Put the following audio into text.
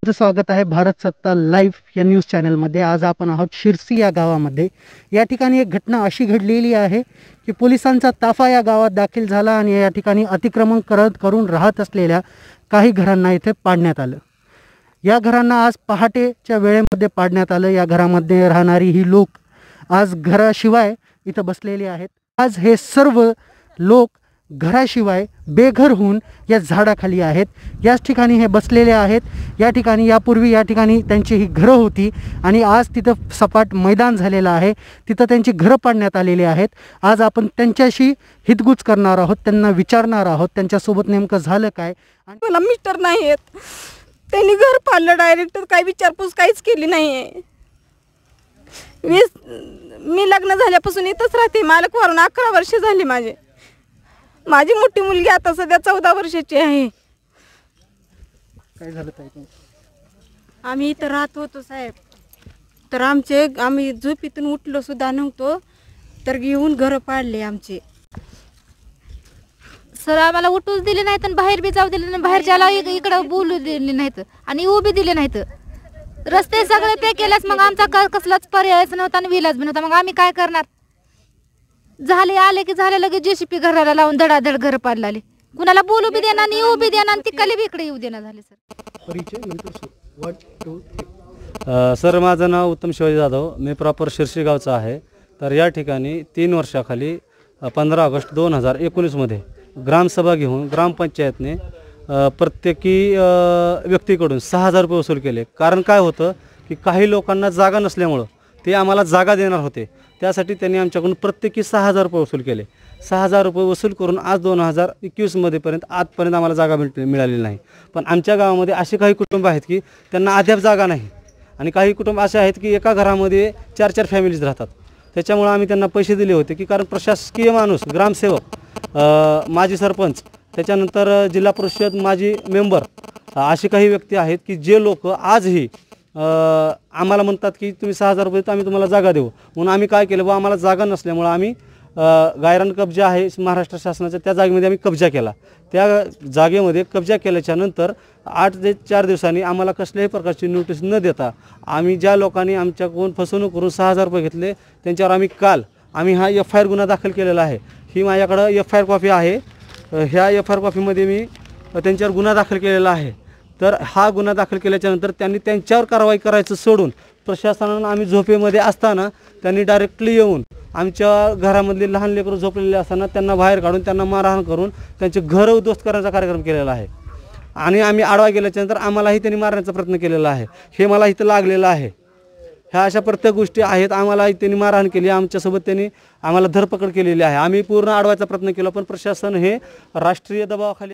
तुमचं स्वागत आहे भारत सत्ता लाईव्ह या न्यूज चॅनलमध्ये। आज आपण आहोत शिरसी या गावामध्ये। या ठिकाणी एक घटना अशी घडलेली आहे की पोलिसांचा ताफा या गावात दाखल झाला आणि या ठिकाणी अतिक्रमण करून राहत असलेल्या काही घरांना इथे पाडण्यात आलं। या घरांना आज पहाटेच्या वेळेमध्ये पाडण्यात आलं। या घरामध्ये राहणारी ही लोक आज घराशिवाय इथं बसलेली आहेत। आज हे सर्व लोक घराशिवाय बेघर होऊन या झाडाखाली आहेत। याच ठिकाणी हे बसलेले आहेत। या ठिकाणी यापूर्वी या ठिकाणी त्यांची ही घरं होती आणि आज तिथं सपाट मैदान झालेलं आहे। तिथं त्यांची घरं पाडण्यात आलेली आहेत। आज आपण त्यांच्याशी हितगुज करणार आहोत, त्यांना विचारणार आहोत त्यांच्यासोबत नेमकं झालं काय। आणि मला मिस्टर नाही आहेत, त्यांनी घर पाडलं डायरेक्ट, काही विचारपूस काहीच केली नाही आहे। मी लग्न झाल्यापासून इथंच राहते। मालक वरून 11 वर्ष झाली। माझी मोठी मुलगी आता सध्या 14 वर्षाची आहे। काय झालं ताई? आम्ही इथं राहत होतो साहेब, तर आम्ही झोपेतून उठलो सुद्धा नव्हतो, तर येऊन घर पाडले आमचे। सर आम्हाला उठूच दिले नाहीत आणि बाहेर बी जाऊ दिले नाही। बाहेरच्याला इकडं बोलू दिले नाहीत आणि उभी दिले नाहीत। रस्ते सगळे पे केल्यास मग आमचा कसलाच पर्यायच नव्हता आणि विलाज बी नव्हता। मग आम्ही काय करणार? झाले आले की झाले लगेच जेसीपी घराला लावून धडाधड घर पाडला। कुणाला बोलू बी देणार आणि येऊ बी देणार आणि तिकडे बी इकडे येऊ देणार झाले। सर माझं नाव उत्तम शिवाजी जाधव, मी प्रॉपर शिरसी गावचा आहे। तर या ठिकाणी 3 वर्षाखाली 15 ऑगस्ट 2019 मध्ये ग्रामसभा घेऊन ग्रामपंचायतने प्रत्येकी व्यक्तीकडून 6000 रुपये वसूल केले। कारण काय होतं की काही लोकांना जागा नसल्यामुळं ते आम्हाला जागा देणार होते, त्यासाठी त्यांनी आमच्याकडून प्रत्येकी 6000 रुपये वसूल केले। 6000 रुपये वसूल करून आज 2021 मध्येपर्यंत आजपर्यंत आम्हाला जागा मिळालेली नाही। पण आमच्या गावामध्ये असे काही कुटुंब आहेत की त्यांना अद्याप जागा नाही आणि काही कुटुंब असे आहेत की एका घरामध्ये 4-4 फॅमिलीज राहतात। त्याच्यामुळे आम्ही त्यांना पैसे दिले होते की कारण प्रशासकीय माणूस, ग्रामसेवक, माजी सरपंच, त्याच्यानंतर जिल्हा परिषद माजी मेंबर, असे काही व्यक्ती आहेत की जे लोक आजही आम्हाला म्हणतात की तुम्ही 6000 रुपये आम्ही तुम्हाला जागा देऊ। म्हणून आम्ही काय केलं, आम्हाला जागा नसल्यामुळं आम्ही गायरान कब्जा आहे महाराष्ट्र शासनाच्या, त्या जागेमध्ये आम्ही कब्जा केला। त्या जागेमध्ये कब्जा केल्याच्या नंतर 8 ते 4 दिवसांनी आम्हाला कसल्याही प्रकारची नोटीस न देता आम्ही ज्या लोकांनी आमच्याकडून फसवणूक करून 6000 रुपये घेतले त्यांच्यावर आम्ही काल हा FIR गुन्हा दाखल केलेला आहे। ही माझ्याकडं FIR कॉपी आहे। ह्या FIR कॉपीमध्ये मी त्यांच्यावर गुन्हा दाखल केलेला आहे। तर हा गुन्हा दाखल केल्याच्यानंतर त्यांनी त्यांच्यावर कारवाई करायचं सोडून प्रशासनानं आम्ही झोपेमध्ये असताना त्यांनी डायरेक्टली येऊन आमच्या घरामधले लहान लेकरं झोपलेले असताना त्यांना बाहेर काढून त्यांना मारहाण करून त्यांचे घरं उद्ध्वस्त करण्याचा कार्यक्रम केलेला आहे। आणि आम्ही आडवा गेल्याच्यानंतर आम्हालाही त्यांनी मारण्याचा प्रयत्न केलेला आहे। हे मला इथं लागलेलं आहे। ह्या अशा प्रत्येक गोष्टी आहेत। आम्हाला त्यांनी मारहाण केली, आमच्यासोबत त्यांनी आम्हाला धरपकड केलेली आहे। आम्ही पूर्ण अडवायचा प्रयत्न केला, पण प्रशासन हे राष्ट्रीय दबावाखाली